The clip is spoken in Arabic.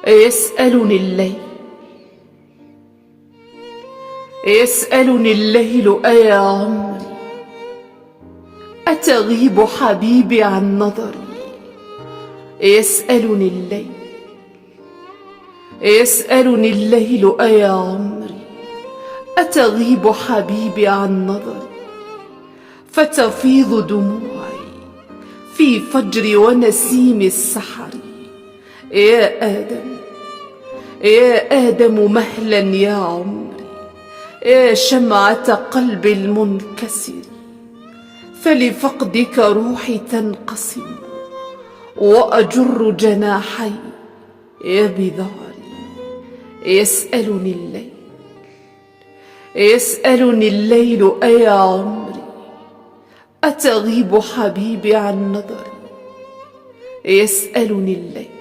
يسألني الليل، يسألني الليل أيا عمري أتغيب حبيبي عن نظري. يسألني الليل، يسألني الليل أيا عمري أتغيب حبيبي عن نظري. فتفيض دموعي في فجر ونسيم السحر. يا آدم، يا آدم مهلا يا عمري، يا شمعة قلبي المنكسر. فلفقدك روحي تنقسم وأجر جناحي بظهري. يسألني الليل، يسألني الليل أيا عمري أتغيب حبيبي عن نظري. يسألني الليل،